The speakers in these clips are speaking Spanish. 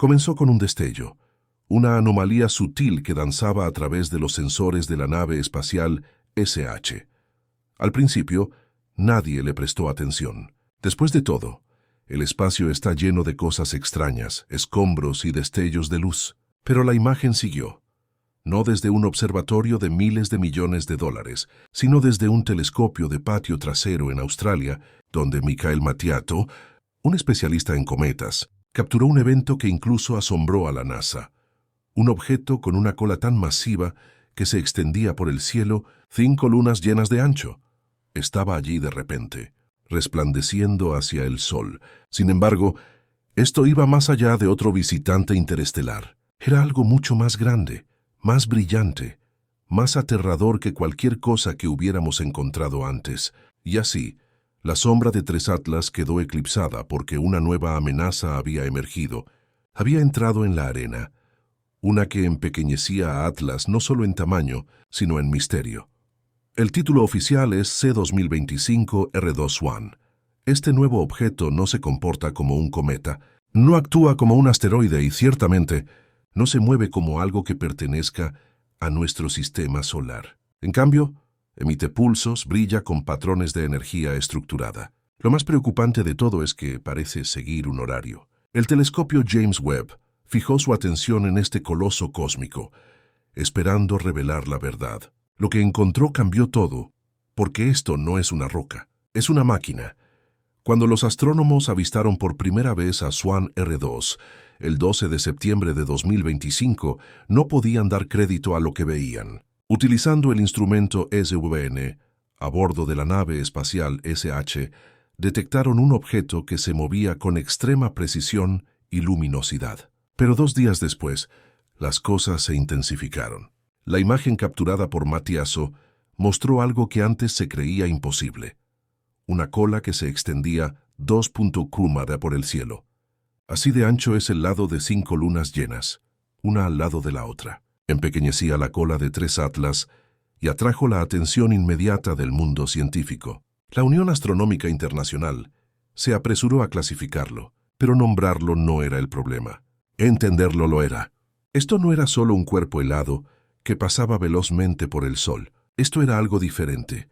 Comenzó con un destello, una anomalía sutil que danzaba a través de los sensores de la nave espacial SH. Al principio, nadie le prestó atención. Después de todo, el espacio está lleno de cosas extrañas, escombros y destellos de luz. Pero la imagen siguió. No desde un observatorio de miles de millones de dólares, sino desde un telescopio de patio trasero en Australia, donde Michael Mattiato, un especialista en cometas, capturó un evento que incluso asombró a la NASA. Un objeto con una cola tan masiva que se extendía por el cielo 5 lunas llenas de ancho. Estaba allí de repente, resplandeciendo hacia el sol. Sin embargo, esto iba más allá de otro visitante interestelar. Era algo mucho más grande, más brillante, más aterrador que cualquier cosa que hubiéramos encontrado antes. Y así, la sombra de 3 Atlas quedó eclipsada porque una nueva amenaza había emergido. Había entrado en la arena, una que empequeñecía a Atlas no solo en tamaño, sino en misterio. El título oficial es C2025 R2 Swan. Este nuevo objeto no se comporta como un cometa, no actúa como un asteroide y ciertamente no se mueve como algo que pertenezca a nuestro sistema solar. En cambio, emite pulsos, brilla con patrones de energía estructurada. Lo más preocupante de todo es que parece seguir un horario. El telescopio James Webb fijó su atención en este coloso cósmico, esperando revelar la verdad. Lo que encontró cambió todo, porque esto no es una roca, es una máquina. Cuando los astrónomos avistaron por primera vez a Swan R2, el 12 de septiembre de 2025, no podían dar crédito a lo que veían. Utilizando el instrumento SVN, a bordo de la nave espacial SH, detectaron un objeto que se movía con extrema precisión y luminosidad. Pero 2 días después, las cosas se intensificaron. La imagen capturada por Mattiato mostró algo que antes se creía imposible. Una cola que se extendía 2.4 por el cielo. Así de ancho es el lado de 5 lunas llenas, una al lado de la otra. Empequeñecía la cola de 3 Atlas y atrajo la atención inmediata del mundo científico. La Unión Astronómica Internacional se apresuró a clasificarlo, pero nombrarlo no era el problema. Entenderlo lo era. Esto no era solo un cuerpo helado que pasaba velozmente por el sol. Esto era algo diferente.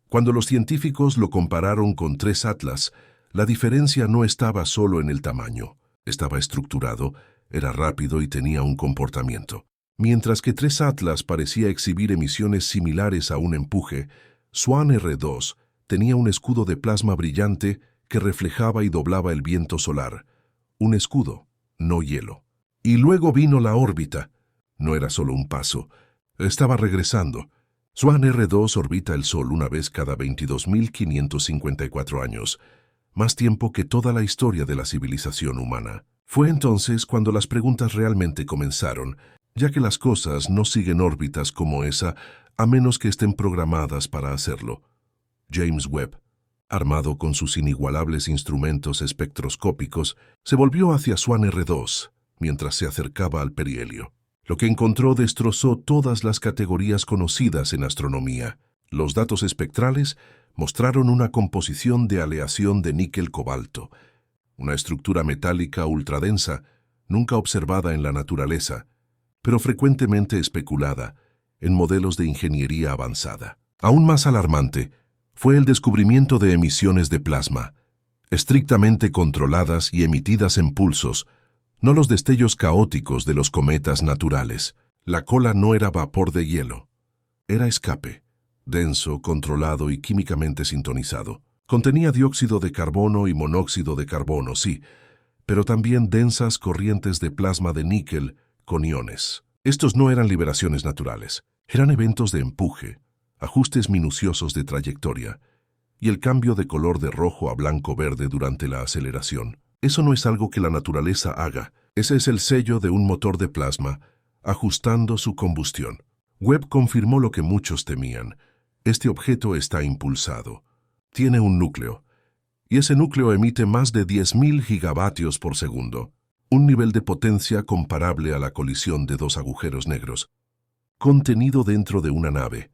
Cuando los científicos lo compararon con 3 Atlas, la diferencia no estaba solo en el tamaño. Estaba estructurado, era rápido y tenía un comportamiento. Mientras que 3 Atlas parecía exhibir emisiones similares a un empuje, Swan R2 tenía un escudo de plasma brillante que reflejaba y doblaba el viento solar. Un escudo, no hielo. Y luego vino la órbita. No era solo un paso. Estaba regresando. Swan R2 orbita el Sol una vez cada 22.554 años, más tiempo que toda la historia de la civilización humana. Fue entonces cuando las preguntas realmente comenzaron, ya que las cosas no siguen órbitas como esa a menos que estén programadas para hacerlo. James Webb, armado con sus inigualables instrumentos espectroscópicos, se volvió hacia Swan R2 mientras se acercaba al perihelio. Lo que encontró destrozó todas las categorías conocidas en astronomía. Los datos espectrales mostraron una composición de aleación de níquel-cobalto, una estructura metálica ultradensa, nunca observada en la naturaleza, pero frecuentemente especulada en modelos de ingeniería avanzada. Aún más alarmante fue el descubrimiento de emisiones de plasma, estrictamente controladas y emitidas en pulsos, no los destellos caóticos de los cometas naturales. La cola no era vapor de hielo. Era escape, denso, controlado y químicamente sintonizado. Contenía dióxido de carbono y monóxido de carbono, sí, pero también densas corrientes de plasma de níquel con iones. Estos no eran liberaciones naturales. Eran eventos de empuje, ajustes minuciosos de trayectoria y el cambio de color de rojo a blanco-verde durante la aceleración. Eso no es algo que la naturaleza haga. Ese es el sello de un motor de plasma, ajustando su combustión. Webb confirmó lo que muchos temían. Este objeto está impulsado. Tiene un núcleo. Y ese núcleo emite más de 10.000 gigavatios por segundo. Un nivel de potencia comparable a la colisión de 2 agujeros negros. Contenido dentro de una nave.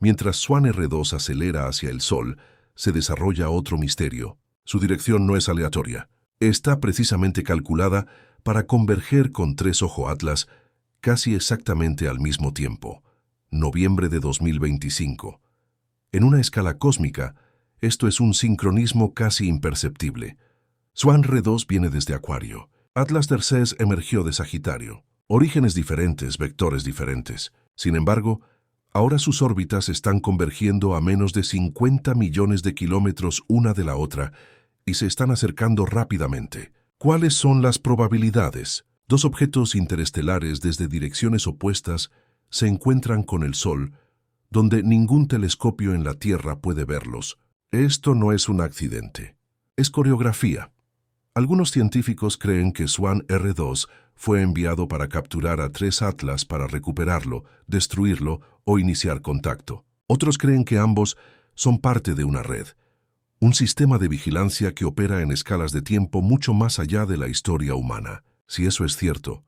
Mientras Swan R2 acelera hacia el Sol, se desarrolla otro misterio. Su dirección no es aleatoria. Está precisamente calculada para converger con 3 Ojo Atlas casi exactamente al mismo tiempo, noviembre de 2025. En una escala cósmica, esto es un sincronismo casi imperceptible. Swan R2 viene desde Acuario. Atlas Terces emergió de Sagitario. Orígenes diferentes, vectores diferentes. Sin embargo, ahora sus órbitas están convergiendo a menos de 50 millones de kilómetros una de la otra y se están acercando rápidamente. ¿Cuáles son las probabilidades? 2 objetos interestelares desde direcciones opuestas se encuentran con el Sol, donde ningún telescopio en la Tierra puede verlos. Esto no es un accidente. Es coreografía. Algunos científicos creen que Swan R2 fue enviado para capturar a 3 Atlas para recuperarlo, destruirlo o iniciar contacto. Otros creen que ambos son parte de una red, un sistema de vigilancia que opera en escalas de tiempo mucho más allá de la historia humana. Si eso es cierto,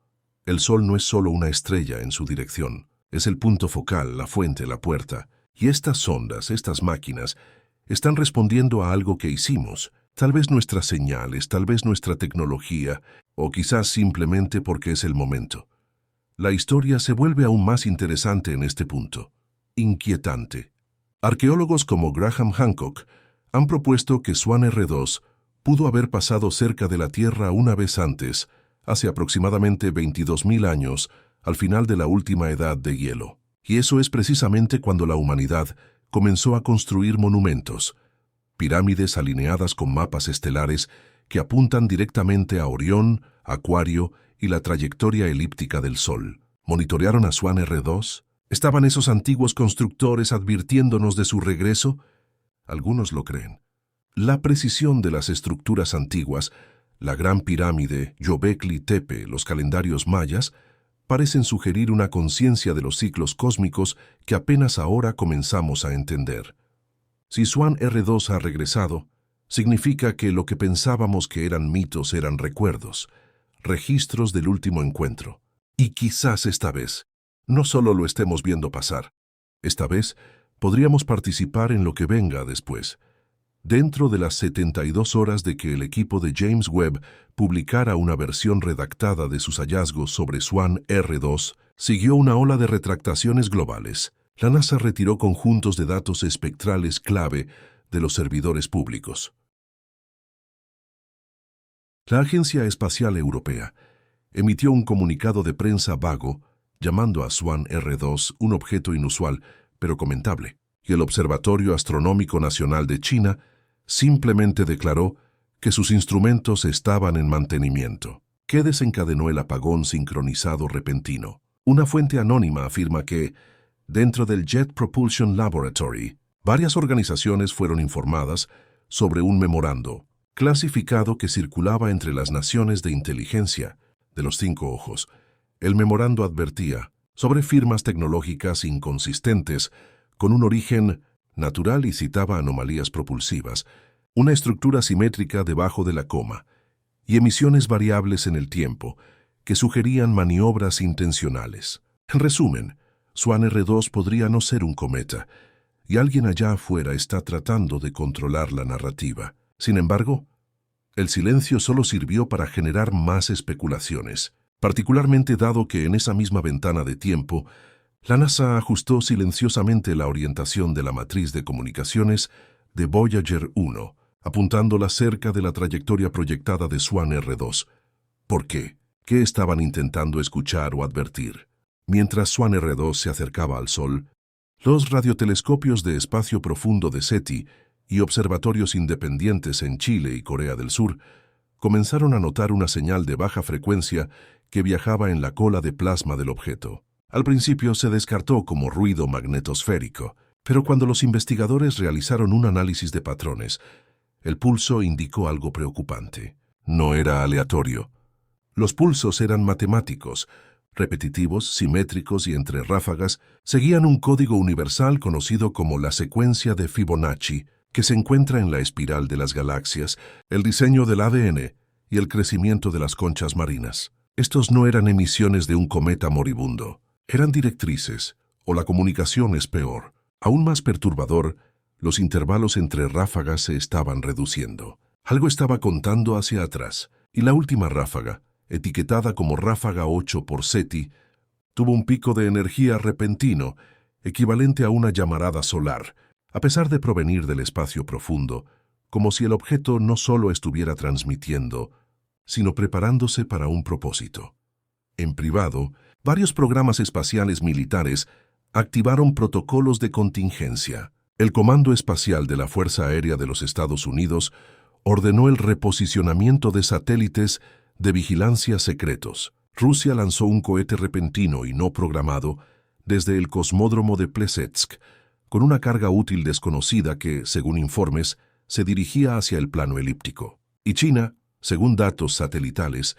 el Sol no es solo una estrella en su dirección, es el punto focal, la fuente, la puerta. Y estas sondas, estas máquinas, están respondiendo a algo que hicimos. Tal vez nuestras señales, tal vez nuestra tecnología, o quizás simplemente porque es el momento. La historia se vuelve aún más interesante en este punto. Inquietante. Arqueólogos como Graham Hancock han propuesto que Swan R2 pudo haber pasado cerca de la Tierra una vez antes, hace aproximadamente 22.000 años, al final de la última edad de hielo. Y eso es precisamente cuando la humanidad comenzó a construir monumentos, pirámides alineadas con mapas estelares que apuntan directamente a Orión, Acuario y la trayectoria elíptica del Sol. ¿Monitorearon a Swan R2? ¿Estaban esos antiguos constructores advirtiéndonos de su regreso? Algunos lo creen. La precisión de las estructuras antiguas, la Gran Pirámide, Göbekli Tepe, los calendarios mayas, parecen sugerir una conciencia de los ciclos cósmicos que apenas ahora comenzamos a entender. Si Swan R2 ha regresado, significa que lo que pensábamos que eran mitos eran recuerdos, registros del último encuentro. Y quizás esta vez, no solo lo estemos viendo pasar, esta vez podríamos participar en lo que venga después. Dentro de las 72 horas de que el equipo de James Webb publicara una versión redactada de sus hallazgos sobre Swan R2, siguió una ola de retractaciones globales. La NASA retiró conjuntos de datos espectrales clave de los servidores públicos. La Agencia Espacial Europea emitió un comunicado de prensa vago llamando a Swan R2 un objeto inusual, pero comentable, y el Observatorio Astronómico Nacional de China simplemente declaró que sus instrumentos estaban en mantenimiento. ¿Qué desencadenó el apagón sincronizado repentino? Una fuente anónima afirma que, dentro del Jet Propulsion Laboratory, varias organizaciones fueron informadas sobre un memorando clasificado que circulaba entre las naciones de inteligencia de los 5 ojos. El memorando advertía sobre firmas tecnológicas inconsistentes con un origen natural y citaba anomalías propulsivas, una estructura simétrica debajo de la coma y emisiones variables en el tiempo que sugerían maniobras intencionales. En resumen, Swan R2 podría no ser un cometa, y alguien allá afuera está tratando de controlar la narrativa. Sin embargo, el silencio solo sirvió para generar más especulaciones, particularmente dado que en esa misma ventana de tiempo, la NASA ajustó silenciosamente la orientación de la matriz de comunicaciones de Voyager 1, apuntándola cerca de la trayectoria proyectada de Swan R2. ¿Por qué? ¿Qué estaban intentando escuchar o advertir? Mientras Swan R2 se acercaba al Sol, los radiotelescopios de espacio profundo de SETI y observatorios independientes en Chile y Corea del Sur comenzaron a notar una señal de baja frecuencia que viajaba en la cola de plasma del objeto. Al principio se descartó como ruido magnetosférico, pero cuando los investigadores realizaron un análisis de patrones, el pulso indicó algo preocupante. No era aleatorio. Los pulsos eran matemáticos, repetitivos, simétricos y entre ráfagas, seguían un código universal conocido como la secuencia de Fibonacci, que se encuentra en la espiral de las galaxias, el diseño del ADN y el crecimiento de las conchas marinas. Estos no eran emisiones de un cometa moribundo. Eran directrices, o la comunicación es peor. Aún más perturbador, los intervalos entre ráfagas se estaban reduciendo. Algo estaba contando hacia atrás, y la última ráfaga, etiquetada como Ráfaga 8 por SETI, tuvo un pico de energía repentino, equivalente a una llamarada solar, a pesar de provenir del espacio profundo, como si el objeto no solo estuviera transmitiendo, sino preparándose para un propósito. En privado, varios programas espaciales militares activaron protocolos de contingencia. El Comando Espacial de la Fuerza Aérea de los Estados Unidos ordenó el reposicionamiento de satélites de vigilancia secretos. Rusia lanzó un cohete repentino y no programado desde el cosmódromo de Plesetsk, con una carga útil desconocida que, según informes, se dirigía hacia el plano elíptico. Y China, según datos satelitales,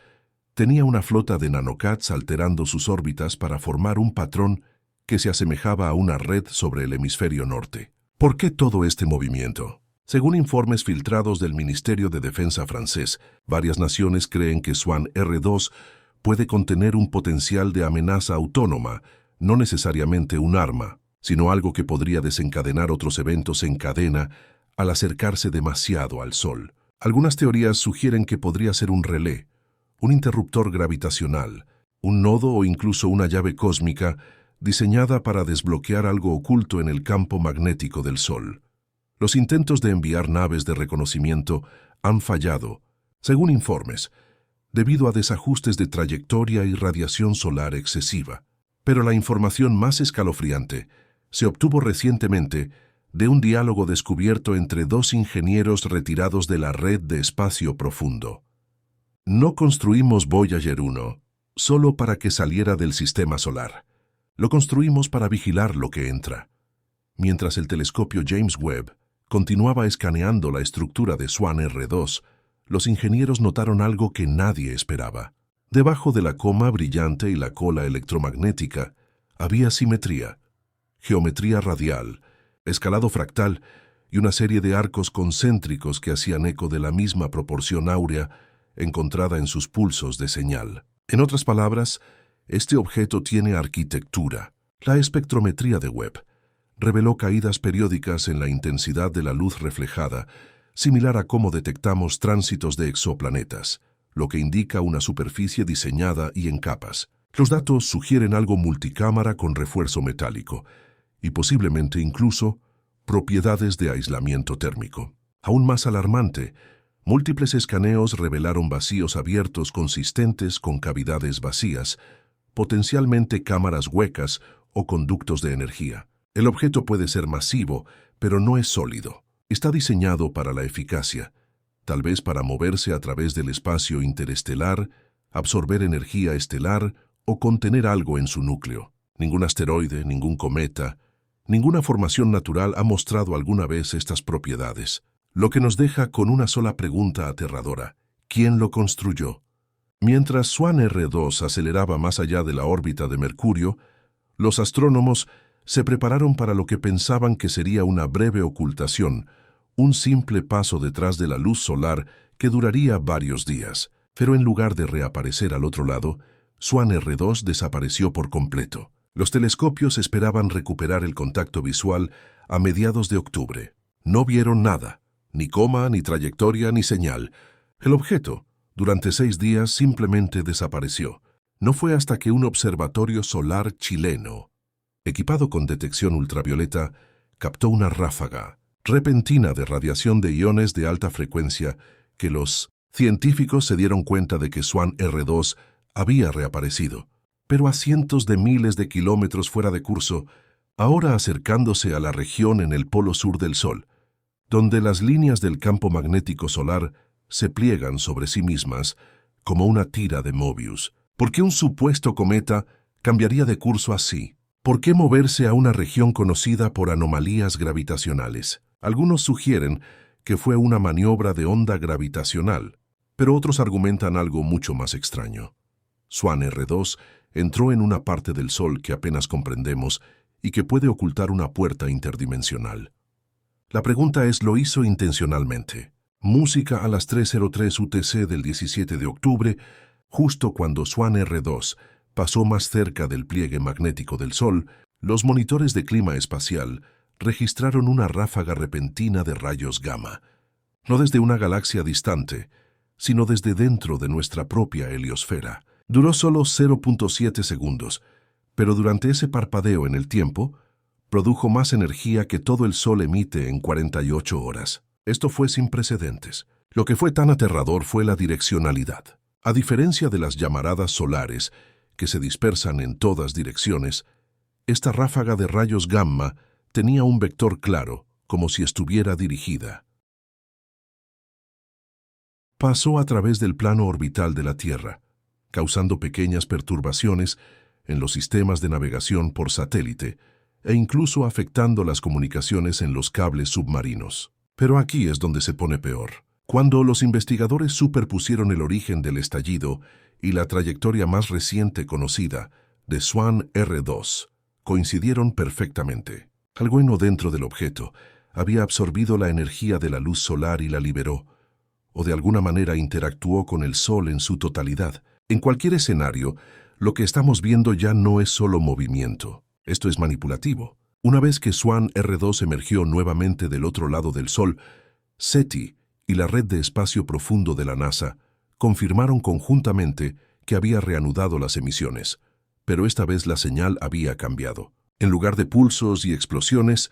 tenía una flota de nanocats alterando sus órbitas para formar un patrón que se asemejaba a una red sobre el hemisferio norte. ¿Por qué todo este movimiento? Según informes filtrados del Ministerio de Defensa francés, varias naciones creen que Swan R2 puede contener un potencial de amenaza autónoma, no necesariamente un arma, sino algo que podría desencadenar otros eventos en cadena al acercarse demasiado al Sol. Algunas teorías sugieren que podría ser un relé, un interruptor gravitacional, un nodo o incluso una llave cósmica diseñada para desbloquear algo oculto en el campo magnético del Sol. Los intentos de enviar naves de reconocimiento han fallado, según informes, debido a desajustes de trayectoria y radiación solar excesiva. Pero la información más escalofriante se obtuvo recientemente de un diálogo descubierto entre dos ingenieros retirados de la red de espacio profundo. No construimos Voyager 1 solo para que saliera del sistema solar. Lo construimos para vigilar lo que entra. Mientras el telescopio James Webb continuaba escaneando la estructura de Swan R2, los ingenieros notaron algo que nadie esperaba. Debajo de la coma brillante y la cola electromagnética había simetría, geometría radial, escalado fractal y una serie de arcos concéntricos que hacían eco de la misma proporción áurea encontrada en sus pulsos de señal. En otras palabras, este objeto tiene arquitectura. La espectrometría de Webb reveló caídas periódicas en la intensidad de la luz reflejada, similar a cómo detectamos tránsitos de exoplanetas, lo que indica una superficie diseñada y en capas. Los datos sugieren algo multicámara con refuerzo metálico y posiblemente incluso propiedades de aislamiento térmico. Aún más alarmante, múltiples escaneos revelaron vacíos abiertos consistentes con cavidades vacías, potencialmente cámaras huecas o conductos de energía. El objeto puede ser masivo, pero no es sólido. Está diseñado para la eficacia, tal vez para moverse a través del espacio interestelar, absorber energía estelar o contener algo en su núcleo. Ningún asteroide, ningún cometa, ninguna formación natural ha mostrado alguna vez estas propiedades, lo que nos deja con una sola pregunta aterradora: ¿quién lo construyó? Mientras Swan R2 aceleraba más allá de la órbita de Mercurio, los astrónomos se prepararon para lo que pensaban que sería una breve ocultación, un simple paso detrás de la luz solar que duraría varios días. Pero en lugar de reaparecer al otro lado, Swan R2 desapareció por completo. Los telescopios esperaban recuperar el contacto visual a mediados de octubre. No vieron nada, ni coma, ni trayectoria, ni señal. El objeto, durante 6 días, simplemente desapareció. No fue hasta que un observatorio solar chileno, equipado con detección ultravioleta, captó una ráfaga repentina de radiación de iones de alta frecuencia que los científicos se dieron cuenta de que Swan R2 había reaparecido, pero a cientos de miles de kilómetros fuera de curso, ahora acercándose a la región en el polo sur del Sol, donde las líneas del campo magnético solar se pliegan sobre sí mismas como una tira de Mobius. ¿Por qué un supuesto cometa cambiaría de curso así? ¿Por qué moverse a una región conocida por anomalías gravitacionales? Algunos sugieren que fue una maniobra de onda gravitacional, pero otros argumentan algo mucho más extraño. Swan R2 entró en una parte del Sol que apenas comprendemos y que puede ocultar una puerta interdimensional. La pregunta es, ¿lo hizo intencionalmente? Música a las 3:03 UTC del 17 de octubre, justo cuando Swan R2 pasó más cerca del pliegue magnético del Sol, los monitores de clima espacial registraron una ráfaga repentina de rayos gamma, no desde una galaxia distante, sino desde dentro de nuestra propia heliosfera. Duró solo 0.7 segundos, pero durante ese parpadeo en el tiempo, produjo más energía que todo el Sol emite en 48 horas. Esto fue sin precedentes. Lo que fue tan aterrador fue la direccionalidad. A diferencia de las llamaradas solares, que se dispersan en todas direcciones, esta ráfaga de rayos gamma tenía un vector claro, como si estuviera dirigida. Pasó a través del plano orbital de la Tierra, causando pequeñas perturbaciones en los sistemas de navegación por satélite e incluso afectando las comunicaciones en los cables submarinos. Pero aquí es donde se pone peor. Cuando los investigadores superpusieron el origen del estallido y la trayectoria más reciente conocida de Swan R2, coincidieron perfectamente. Algo dentro del objeto había absorbido la energía de la luz solar y la liberó, o de alguna manera interactuó con el Sol en su totalidad. En cualquier escenario, lo que estamos viendo ya no es solo movimiento. Esto es manipulativo. Una vez que Swan R2 emergió nuevamente del otro lado del Sol, SETI y la red de espacio profundo de la NASA confirmaron conjuntamente que había reanudado las emisiones, pero esta vez la señal había cambiado. En lugar de pulsos y explosiones,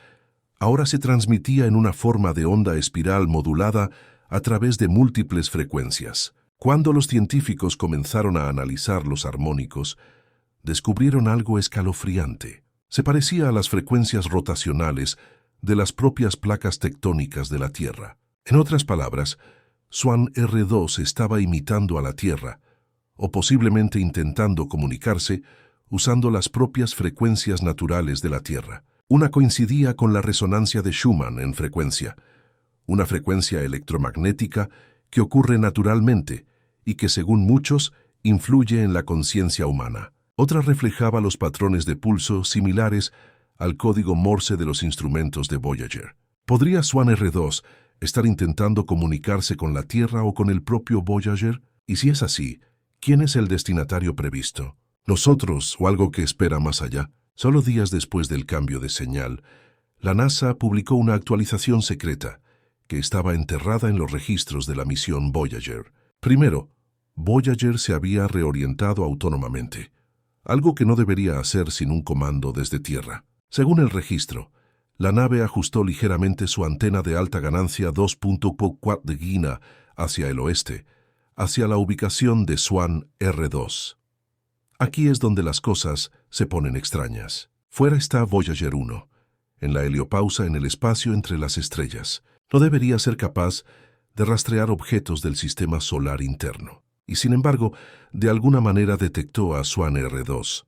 ahora se transmitía en una forma de onda espiral modulada a través de múltiples frecuencias. Cuando los científicos comenzaron a analizar los armónicos, descubrieron algo escalofriante. Se parecía a las frecuencias rotacionales de las propias placas tectónicas de la Tierra. En otras palabras, Swan R2 estaba imitando a la Tierra, o posiblemente intentando comunicarse usando las propias frecuencias naturales de la Tierra. Una coincidía con la resonancia de Schumann en frecuencia, una frecuencia electromagnética que ocurre naturalmente y que, según muchos, influye en la conciencia humana. Otra reflejaba los patrones de pulso similares al código Morse de los instrumentos de Voyager. ¿Podría Swan R2 estar intentando comunicarse con la Tierra o con el propio Voyager? Y si es así, ¿quién es el destinatario previsto? ¿Nosotros o algo que espera más allá? Solo días después del cambio de señal, la NASA publicó una actualización secreta que estaba enterrada en los registros de la misión Voyager. Primero, Voyager se había reorientado autónomamente, algo que no debería hacer sin un comando desde tierra. Según el registro, la nave ajustó ligeramente su antena de alta ganancia 2.4 de Guina hacia el oeste, hacia la ubicación de Swan R2. Aquí es donde las cosas se ponen extrañas. Fuera está Voyager 1, en la heliopausa en el espacio entre las estrellas. No debería ser capaz de rastrear objetos del sistema solar interno. Y sin embargo, de alguna manera detectó a Swan R2.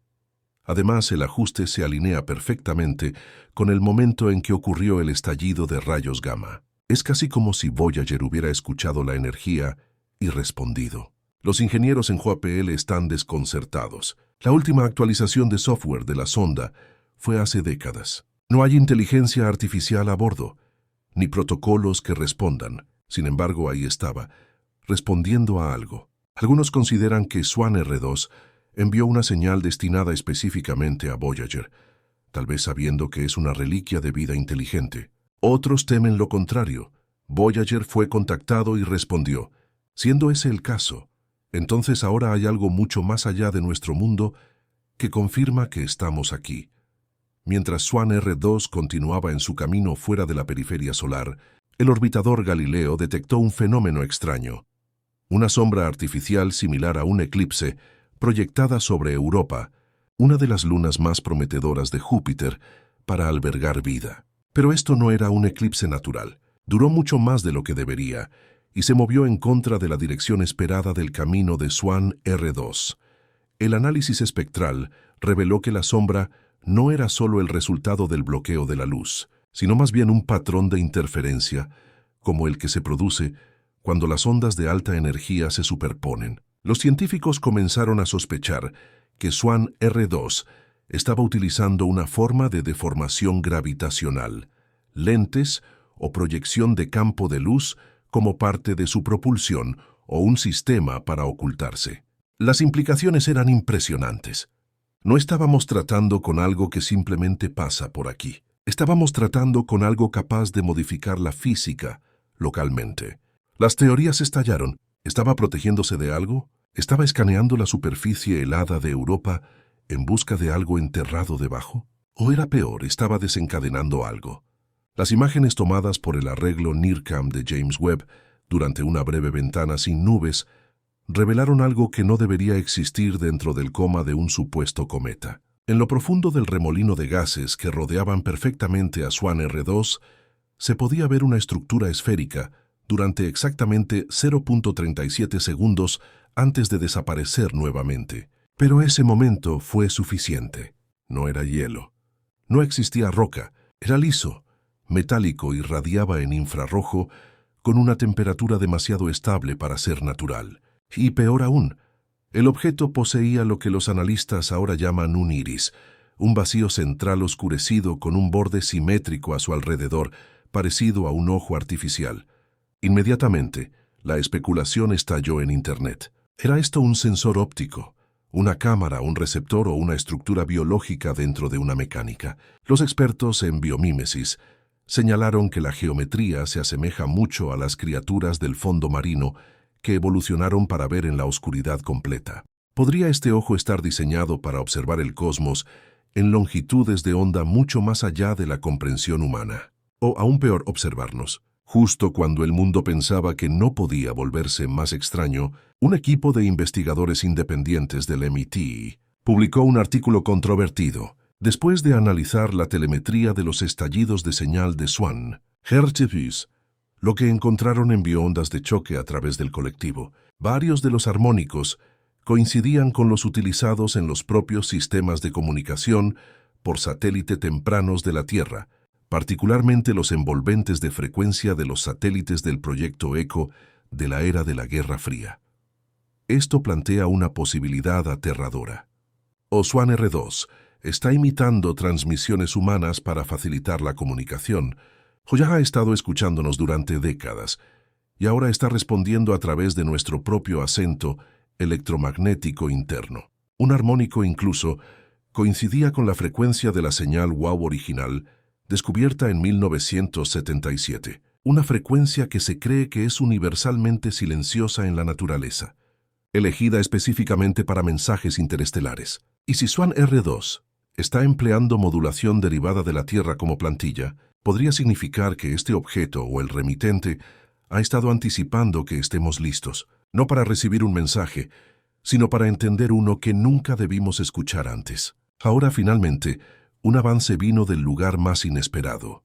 Además, el ajuste se alinea perfectamente con el momento en que ocurrió el estallido de rayos gamma. Es casi como si Voyager hubiera escuchado la energía y respondido. Los ingenieros en JPL están desconcertados. La última actualización de software de la sonda fue hace décadas. No hay inteligencia artificial a bordo, ni protocolos que respondan. Sin embargo, ahí estaba, respondiendo a algo. Algunos consideran que Swan R2 envió una señal destinada específicamente a Voyager, tal vez sabiendo que es una reliquia de vida inteligente. Otros temen lo contrario. Voyager fue contactado y respondió. Siendo ese el caso, entonces ahora hay algo mucho más allá de nuestro mundo que confirma que estamos aquí. Mientras Swan R2 continuaba en su camino fuera de la periferia solar, el orbitador Galileo detectó un fenómeno extraño. Una sombra artificial similar a un eclipse proyectada sobre Europa, una de las lunas más prometedoras de Júpiter para albergar vida. Pero esto no era un eclipse natural. Duró mucho más de lo que debería y se movió en contra de la dirección esperada del camino de Swan R2. El análisis espectral reveló que la sombra no era solo el resultado del bloqueo de la luz, sino más bien un patrón de interferencia, como el que se produce cuando las ondas de alta energía se superponen. Los científicos comenzaron a sospechar que Swan R2 estaba utilizando una forma de deformación gravitacional, lentes o proyección de campo de luz como parte de su propulsión o un sistema para ocultarse. Las implicaciones eran impresionantes. No estábamos tratando con algo que simplemente pasa por aquí. Estábamos tratando con algo capaz de modificar la física localmente. Las teorías estallaron. ¿Estaba protegiéndose de algo? ¿Estaba escaneando la superficie helada de Europa en busca de algo enterrado debajo? ¿O era peor, estaba desencadenando algo? Las imágenes tomadas por el arreglo NIRCam de James Webb durante una breve ventana sin nubes revelaron algo que no debería existir dentro del coma de un supuesto cometa. En lo profundo del remolino de gases que rodeaban perfectamente a Swan R2, se podía ver una estructura esférica durante exactamente 0.37 segundos antes de desaparecer nuevamente. Pero ese momento fue suficiente. No era hielo. No existía roca. Era liso, metálico y radiaba en infrarrojo con una temperatura demasiado estable para ser natural. Y peor aún, el objeto poseía lo que los analistas ahora llaman un iris, un vacío central oscurecido con un borde simétrico a su alrededor, parecido a un ojo artificial. Inmediatamente, la especulación estalló en Internet. ¿Era esto un sensor óptico, una cámara, un receptor o una estructura biológica dentro de una mecánica? Los expertos en biomímesis señalaron que la geometría se asemeja mucho a las criaturas del fondo marino que evolucionaron para ver en la oscuridad completa. ¿Podría este ojo estar diseñado para observar el cosmos en longitudes de onda mucho más allá de la comprensión humana? O, aún peor, observarnos. Justo cuando el mundo pensaba que no podía volverse más extraño, un equipo de investigadores independientes del MIT publicó un artículo controvertido. Después de analizar la telemetría de los estallidos de señal de Swan R2, lo que encontraron envió ondas de choque a través del colectivo. Varios de los armónicos coincidían con los utilizados en los propios sistemas de comunicación por satélite tempranos de la Tierra, particularmente los envolventes de frecuencia de los satélites del proyecto ECHO de la era de la Guerra Fría. Esto plantea una posibilidad aterradora. O Swan R2 está imitando transmisiones humanas para facilitar la comunicación, o ya ha estado escuchándonos durante décadas, y ahora está respondiendo a través de nuestro propio acento electromagnético interno. Un armónico incluso coincidía con la frecuencia de la señal WOW original, descubierta en 1977, una frecuencia que se cree que es universalmente silenciosa en la naturaleza, elegida específicamente para mensajes interestelares. Y si Swan R2 está empleando modulación derivada de la Tierra como plantilla, podría significar que este objeto o el remitente ha estado anticipando que estemos listos, no para recibir un mensaje, sino para entender uno que nunca debimos escuchar antes. Ahora, finalmente, un avance vino del lugar más inesperado.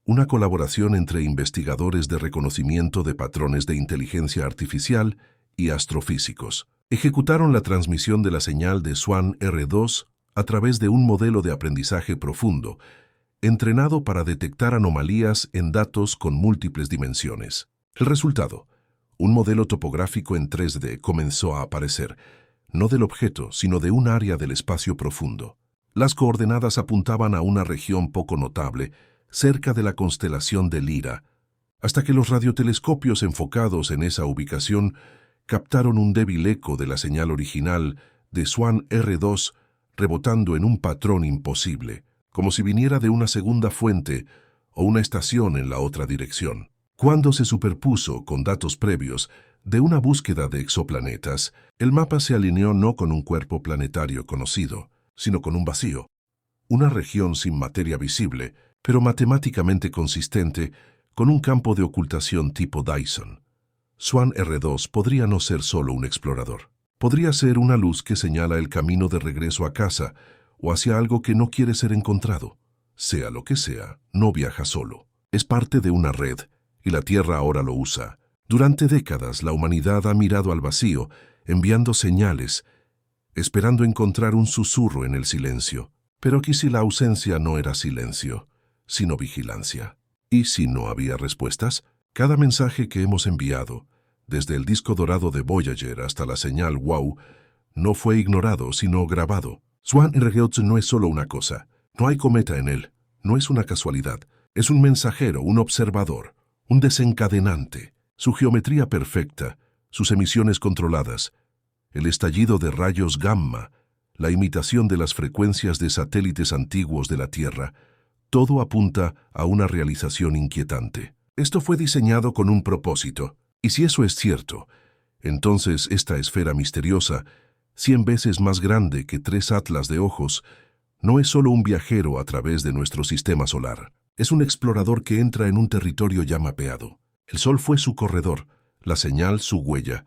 Una colaboración entre investigadores de reconocimiento de patrones de inteligencia artificial y astrofísicos. Ejecutaron la transmisión de la señal de Swan R2 a través de un modelo de aprendizaje profundo, entrenado para detectar anomalías en datos con múltiples dimensiones. El resultado, un modelo topográfico en 3D comenzó a aparecer, no del objeto, sino de un área del espacio profundo. Las coordenadas apuntaban a una región poco notable, cerca de la constelación de Lira, hasta que los radiotelescopios enfocados en esa ubicación captaron un débil eco de la señal original de Swan R2 rebotando en un patrón imposible, como si viniera de una segunda fuente o una estación en la otra dirección. Cuando se superpuso con datos previos de una búsqueda de exoplanetas, el mapa se alineó no con un cuerpo planetario conocido, sino con un vacío, una región sin materia visible, pero matemáticamente consistente, con un campo de ocultación tipo Dyson. Swan R2 podría no ser solo un explorador. Podría ser una luz que señala el camino de regreso a casa o hacia algo que no quiere ser encontrado. Sea lo que sea, no viaja solo. Es parte de una red, y la Tierra ahora lo usa. Durante décadas, la humanidad ha mirado al vacío, enviando señales, esperando encontrar un susurro en el silencio. Pero ¿y si la ausencia no era silencio, sino vigilancia? ¿Y si no había respuestas? Cada mensaje que hemos enviado, desde el disco dorado de Voyager hasta la señal WOW, no fue ignorado, sino grabado. Swan R2 no es solo una cosa. No hay cometa en él. No es una casualidad. Es un mensajero, un observador, un desencadenante. Su geometría perfecta, sus emisiones controladas, el estallido de rayos gamma, la imitación de las frecuencias de satélites antiguos de la Tierra, todo apunta a una realización inquietante. Esto fue diseñado con un propósito, y si eso es cierto, Entonces esta esfera misteriosa, 100 veces más grande que 3 atlas de ojos, no es solo un viajero a través de nuestro sistema solar. Es un explorador que entra en un territorio ya mapeado. El Sol fue su corredor, la señal su huella,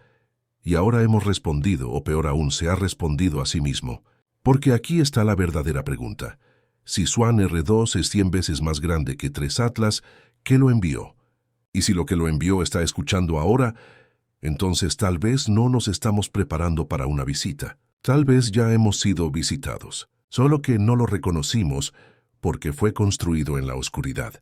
y ahora hemos respondido, o peor aún, se ha respondido a sí mismo. Porque aquí está la verdadera pregunta. Si Swan R2 es 100 veces más grande que 3 atlas, ¿qué lo envió? Y si lo que lo envió está escuchando ahora, entonces tal vez no nos estamos preparando para una visita. Tal vez ya hemos sido visitados, solo que no lo reconocimos porque fue construido en la oscuridad.